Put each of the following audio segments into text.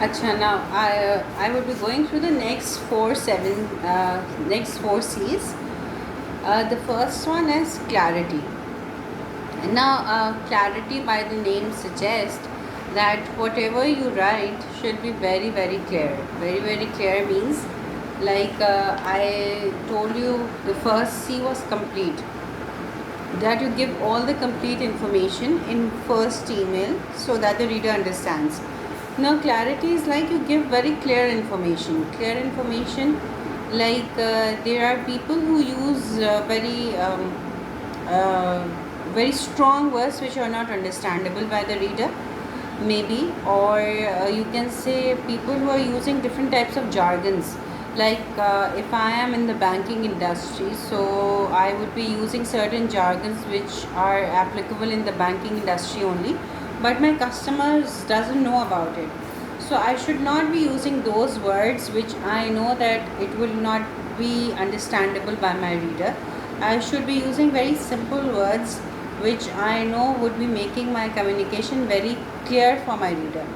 Acha, now I would be going through the next four C's. The first one is clarity. Now, clarity by the name suggests that whatever you write should be very, very clear. Very, very clear means, like I told you, the first C was complete. That you give all the complete information in first email so that the reader understands. Now, clarity is like you give very clear information. Clear information, like there are people who use uh, very strong words which are not understandable by the reader, maybe, or you can say people who are using different types of jargons. Like if I am in the banking industry, so I would be using certain jargons which are applicable in the banking industry only, but my customers doesn't know about it. So I should not be using those words which I know that it will not be understandable by my reader. I should be using very simple words which I know would be making my communication very clear for my reader.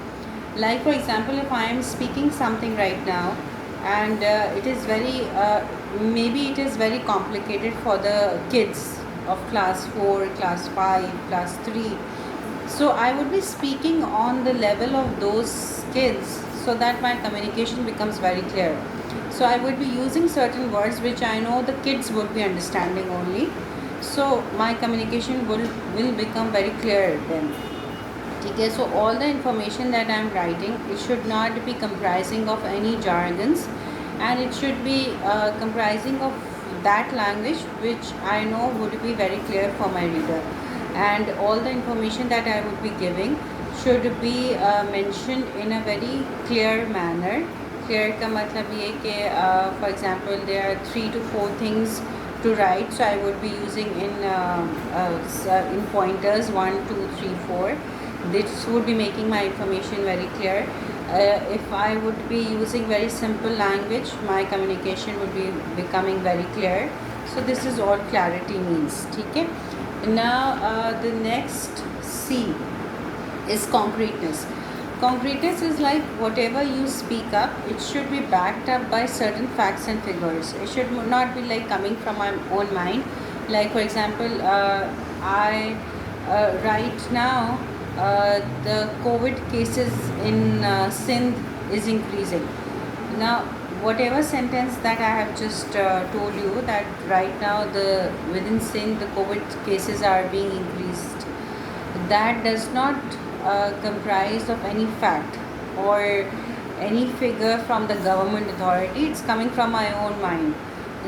Like for example, if I am speaking something right now and it is very maybe it is very complicated for the kids of class 4, class 5, class 3, so I would be speaking on the level of those kids so that my communication becomes very clear. So I would be using certain words which I know the kids would be understanding only, so my communication will become very clear then. Okay, so all the information that I'm writing, it should not be comprising of any jargons, and it should be comprising of that language which I know would be very clear for my reader. And all the information that I would be giving should be mentioned in a very clear manner. Clear का मतलब ये कि for example there are 3 to 4 things to write, so I would be using in pointers 1, 2, 3, 4. This would be making my information very clear. If I would be using very simple language, my communication would be becoming very clear. So this is all clarity means. Okay. Now the next C is concreteness. Concreteness is like whatever you speak up, it should be backed up by certain facts and figures. It should not be like coming from my own mind. Like for example, I right now the COVID cases in Sindh is increasing. Now, whatever sentence that I have just told you, that right now the within Sindh the COVID cases are being increased, that does not comprise of any fact or any figure from the government authority. It's coming from my own mind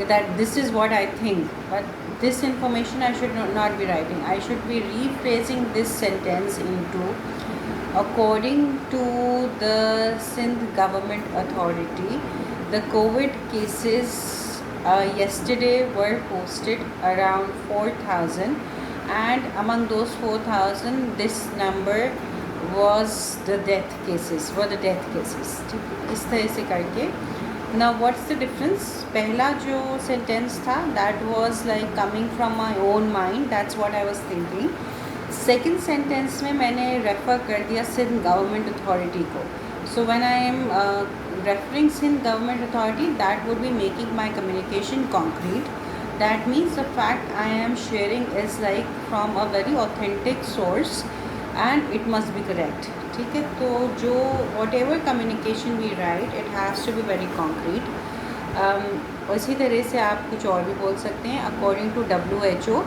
that this is what I think, but this information I should not be writing. I should be rephrasing this sentence into according to the Sindh government authority, the COVID cases yesterday were posted around 4,000, and among those 4,000 this number was the death cases, were the death cases. इस तरह से करके. Now what's the difference? पहला जो sentence था, that was like coming from my own mind, that's what I was thinking. Second sentence में मैंने refer कर दिया सिंध government authority को. So when I am referring Sindh government authority, that would be making my communication concrete. That means the fact I am sharing is like from a very authentic source and it must be correct. ठीक है, तो जो whatever communication we write, it has to be very concrete. इसी तरह से आप कुछ और भी बोल सकते हैं. According to WHO,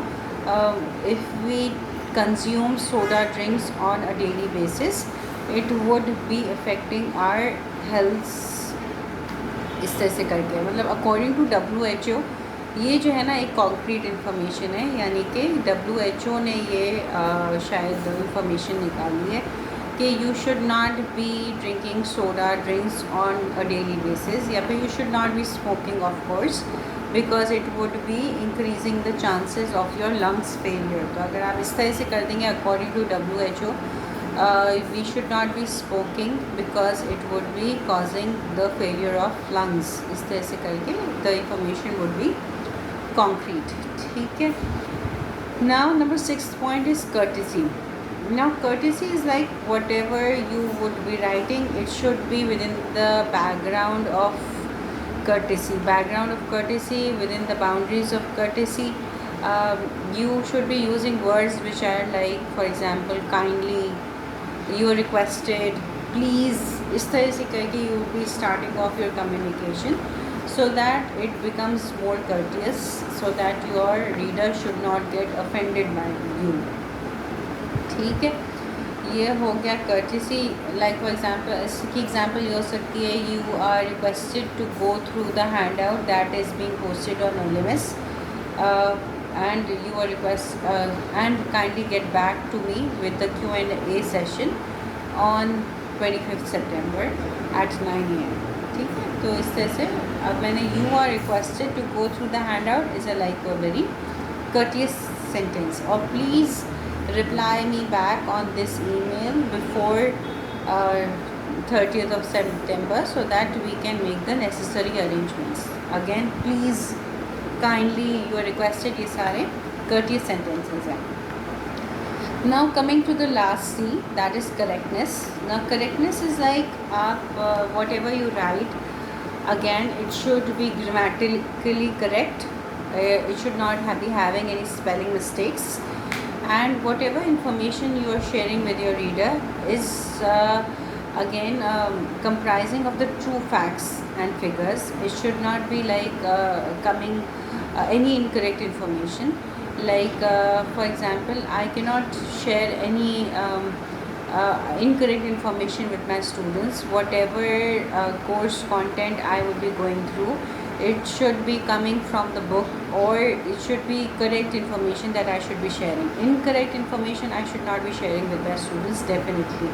if we consume soda drinks on a daily basis, it would be affecting our health. इस तरह से करके मतलब अकॉर्डिंग टू WHO, ये जो है ना एक कॉन्क्रीट इन्फॉर्मेशन है, यानी कि WHO ने ये शायद इंफॉर्मेशन निकाली है कि you should not be drinking soda drinks on a daily basis, या फिर you should not be smoking of course, because it would be increasing the chances of your lungs failure. तो अगर आप इस तरह से कर देंगे according to WHO, we should not be smoking because it would be causing the failure of lungs. इस तरह से करके the information would be concrete. ठीक है. Now number 6 point is courtesy. Now, courtesy is like whatever you would be writing, it should be within the background of courtesy, within the boundaries of courtesy. You should be using words which are like, for example, kindly, you are requested, please. इस तरह से करके you will be starting off your communication so that it becomes more courteous, so that your reader should not get offended by you. ठीक है, ये हो गया courtesy. Like for example, इसकी example ये हो सकती है, you are requested to go through the handout that is being posted on LMS, and you are and kindly get back to me with the Q&A session on 25th September at 9 AM. ठीक है, तो इस तरह से अब मैंने you are requested to go through the handout is a like a very courteous sentence. Or please reply me back on this email before 30th of September so that we can make the necessary arrangements. Again, please, kindly, you are requested, ये सारे courteous sentences हैं. Now coming to the last C, that is correctness. Now correctness is like whatever you write, again it should be grammatically correct. It should not be having any spelling mistakes, and whatever information you are sharing with your reader is again comprising of the true facts and figures. It should not be like coming any incorrect information. Like for example, I cannot share any incorrect information with my students. Whatever course content I would be going through, it should be coming from the book, or it should be correct information that I should be sharing. Incorrect information I should not be sharing with my students, definitely.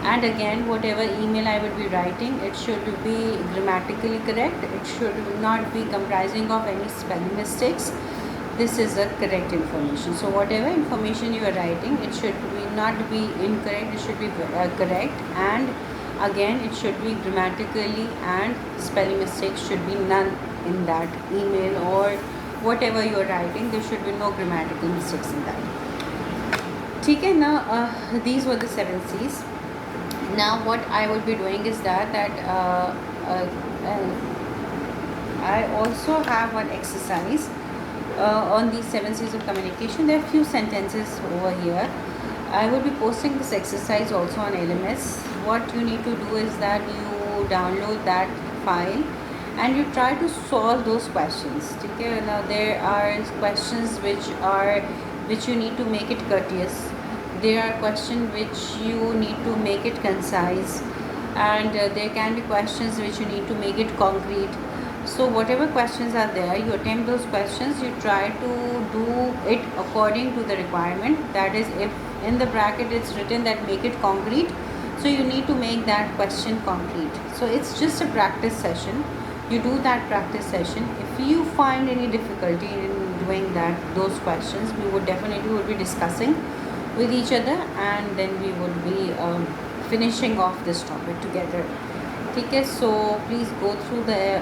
And again, whatever email I would be writing, it should be grammatically correct. It should not be comprising of any spelling mistakes. This is the correct information. So whatever information you are writing, it should not be incorrect, it should be correct, and again it should be grammatically, and spelling mistakes should be none in that email, or whatever you are writing, there should be no grammatical mistakes in that. ठीक है ना. These were the 7 C's. Now what I will be doing is that I also have one exercise on these 7 C's of communication. There are few sentences over here. I will be posting this exercise also on LMS. What you need to do is that you download that file and you try to solve those questions. Okay? Now there are questions which you need to make it courteous. There are questions which you need to make it concise, and there can be questions which you need to make it concrete. So whatever questions are there, you attempt those questions, you try to do it according to the requirement. That is, if in the bracket it's written that make it concrete, so you need to make that question concrete. So it's just a practice session. You do that practice session. If you find any difficulty in doing those questions, we would definitely be discussing with each other, and then we would be finishing off this topic together. Okay, so please go through the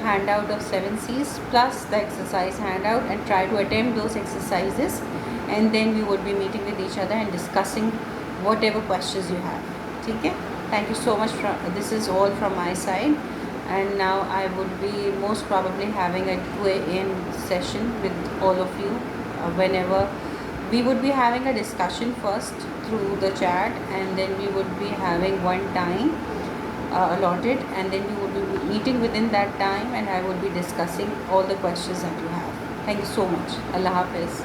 handout of 7 C's plus the exercise handout and try to attempt those exercises, and then we would be meeting with each other and discussing whatever questions you have. Okay, thank you so much. This is all from my side, and now I would be most probably having a Q&A session with all of you whenever we would be having a discussion first through the chat, and then we would be having one time allotted, and then we would be meeting within that time, and I would be discussing all the questions that you have. Thank you so much. Allah Hafiz.